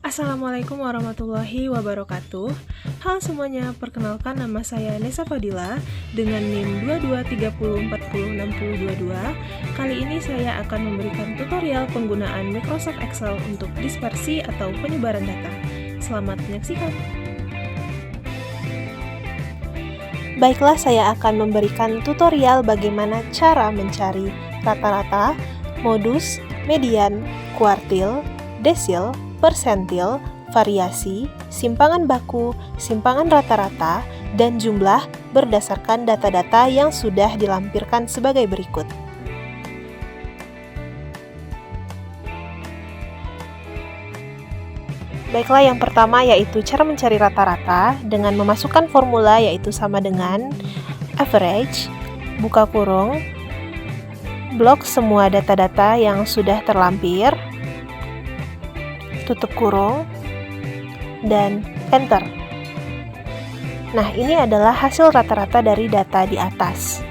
Assalamualaikum warahmatullahi wabarakatuh. Halo semuanya, perkenalkan nama saya Nesa Fadila dengan NIM 2230406022. Kali ini saya akan memberikan tutorial penggunaan Microsoft Excel untuk dispersi atau penyebaran data. Selamat menyaksikan. Baiklah, saya akan memberikan tutorial bagaimana cara mencari rata-rata, modus, median, kuartil, desil, persentil, variasi, simpangan baku, simpangan rata-rata, dan jumlah berdasarkan data-data yang sudah dilampirkan sebagai berikut. Baiklah, yang pertama yaitu cara mencari rata-rata dengan memasukkan formula yaitu sama dengan average, buka kurung, blok semua data-data yang sudah terlampir, tutup kurung, dan enter. Nah, ini adalah hasil rata-rata dari data di atas.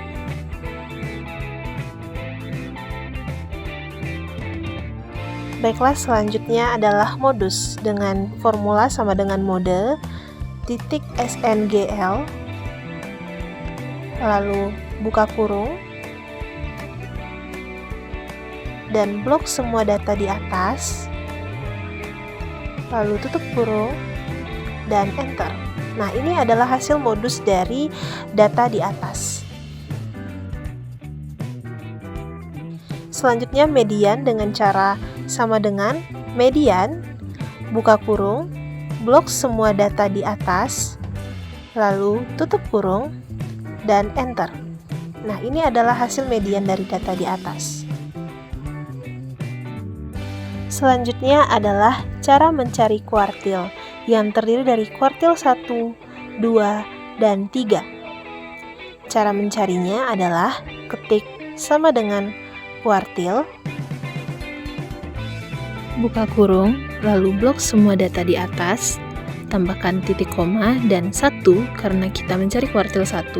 Baiklah, selanjutnya adalah modus dengan formula sama dengan mode titik SNGL, lalu buka kurung, dan blok semua data di atas, lalu tutup kurung, dan enter. Nah, ini adalah hasil modus dari data di atas. Selanjutnya median dengan cara sama dengan median, buka kurung, blok semua data di atas, lalu tutup kurung, dan enter. Nah, ini adalah hasil median dari data di atas. Selanjutnya adalah cara mencari kuartil yang terdiri dari kuartil 1, 2, dan 3. Cara mencarinya adalah ketik sama dengan kuartil, buka kurung, lalu blok semua data di atas, tambahkan titik koma dan 1 karena kita mencari kuartil 1,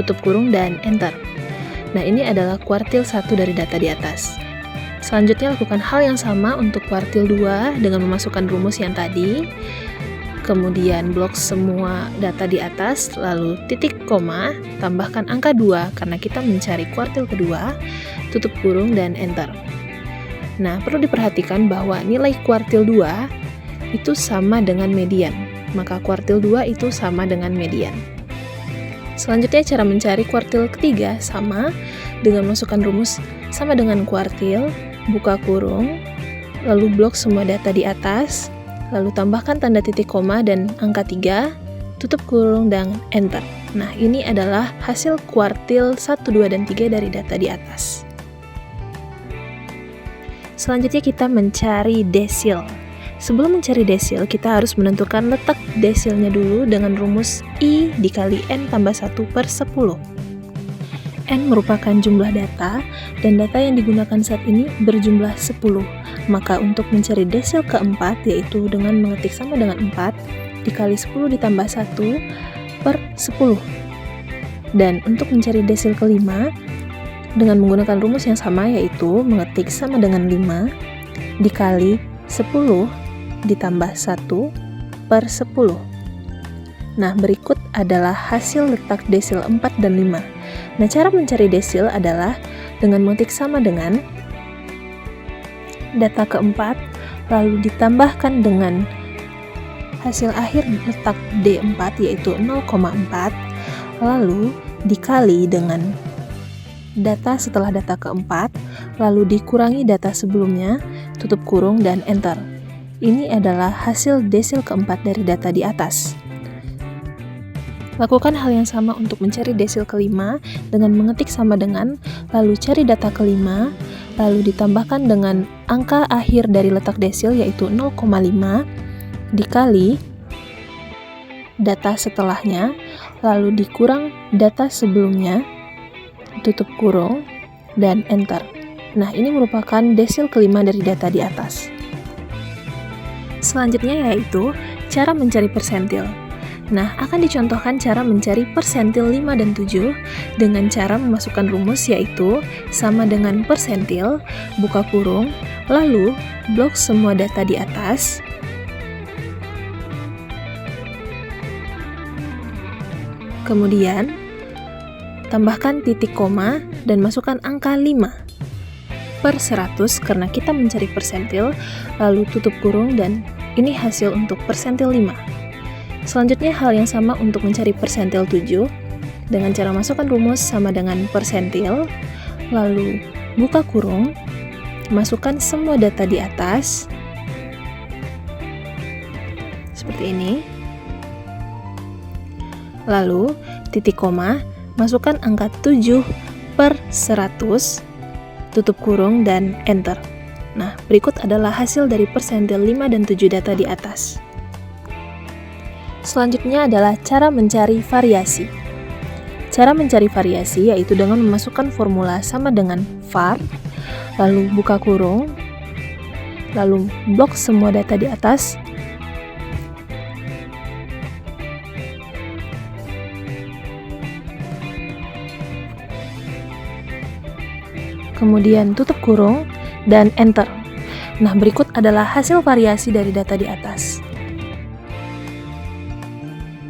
tutup kurung, dan enter. Nah, ini adalah kuartil 1 dari data di atas. Selanjutnya lakukan hal yang sama untuk kuartil 2 dengan memasukkan rumus yang tadi. Kemudian blok semua data di atas, lalu titik koma, tambahkan angka 2 karena kita mencari kuartil kedua, tutup kurung, dan enter. Nah, perlu diperhatikan bahwa nilai kuartil 2 itu sama dengan median. Maka kuartil 2 itu sama dengan median. Selanjutnya cara mencari kuartil ketiga sama dengan memasukkan rumus sama dengan kuartil, buka kurung, lalu blok semua data di atas, lalu tambahkan tanda titik koma dan angka 3, tutup kurung, dan enter. Nah, ini adalah hasil kuartil 1, 2, dan 3 dari data di atas. Selanjutnya kita mencari desil. Sebelum mencari desil, kita harus menentukan letak desilnya dulu dengan rumus I dikali N tambah 1 per 10. N merupakan jumlah data, dan data yang digunakan saat ini berjumlah 10. Maka untuk mencari desil keempat, yaitu dengan mengetik sama dengan 4, dikali 10 ditambah 1 per 10. Dan untuk mencari desil kelima, dengan menggunakan rumus yang sama, yaitu mengetik sama dengan 5, dikali 10 ditambah 1 per 10. Nah, berikut adalah hasil letak desil 4 dan 5. Nah, cara mencari desil adalah dengan mengetik sama dengan data keempat, lalu ditambahkan dengan hasil akhir letak D4 yaitu 0,4, lalu dikali dengan data setelah data keempat, lalu dikurangi data sebelumnya, tutup kurung, dan enter. Ini adalah hasil desil keempat dari data di atas. Lakukan hal yang sama untuk mencari desil kelima dengan mengetik sama dengan, lalu cari data kelima, lalu ditambahkan dengan angka akhir dari letak desil yaitu 0,5, dikali data setelahnya, lalu dikurang data sebelumnya, tutup kurung, dan enter. Nah, ini merupakan desil kelima dari data di atas. Selanjutnya yaitu cara mencari persentil. Nah, akan dicontohkan cara mencari persentil 5 dan 7 dengan cara memasukkan rumus yaitu sama dengan persentil, buka kurung, lalu blok semua data di atas, Kemudian, tambahkan titik koma dan masukkan angka 5 per 100 karena kita mencari persentil, lalu tutup kurung dan ini hasil untuk persentil 5. Selanjutnya hal yang sama untuk mencari persentil 7 dengan cara masukkan rumus sama dengan persentil, lalu buka kurung, masukkan semua data di atas, seperti ini. Lalu titik koma, masukkan angka 7 per 100, tutup kurung dan enter. Nah, berikut adalah hasil dari persentil 5 dan 7 data di atas. Selanjutnya adalah cara mencari variasi. Cara mencari variasi yaitu dengan memasukkan formula sama dengan var, lalu buka kurung, lalu blok semua data di atas, kemudian tutup kurung, dan enter. Nah, berikut adalah hasil variasi dari data di atas.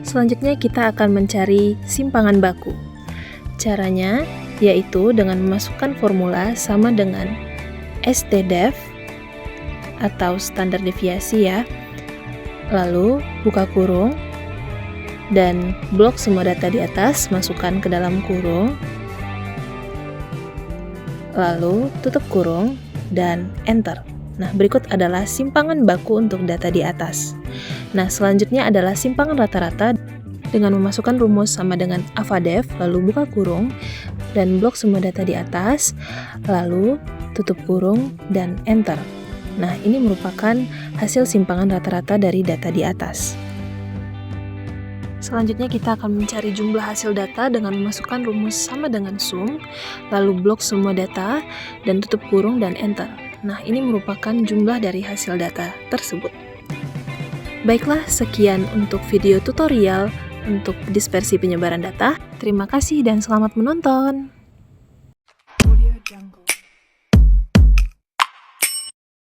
Selanjutnya kita akan mencari simpangan baku. Caranya yaitu dengan memasukkan formula sama dengan STDEV atau standar deviasi ya. Lalu buka kurung dan blok semua data di atas, masukkan ke dalam kurung. Lalu tutup kurung dan enter. Nah, berikut adalah simpangan baku untuk data di atas. Nah, selanjutnya adalah simpangan rata-rata dengan memasukkan rumus sama dengan AVADEV, lalu buka kurung dan blok semua data di atas, lalu tutup kurung dan enter. Nah, ini merupakan hasil simpangan rata-rata dari data di atas. Selanjutnya kita akan mencari jumlah hasil data dengan memasukkan rumus sama dengan sum, lalu blok semua data, dan tutup kurung dan enter. Nah, ini merupakan jumlah dari hasil data tersebut. Baiklah, sekian untuk video tutorial untuk dispersi penyebaran data. Terima kasih dan selamat menonton!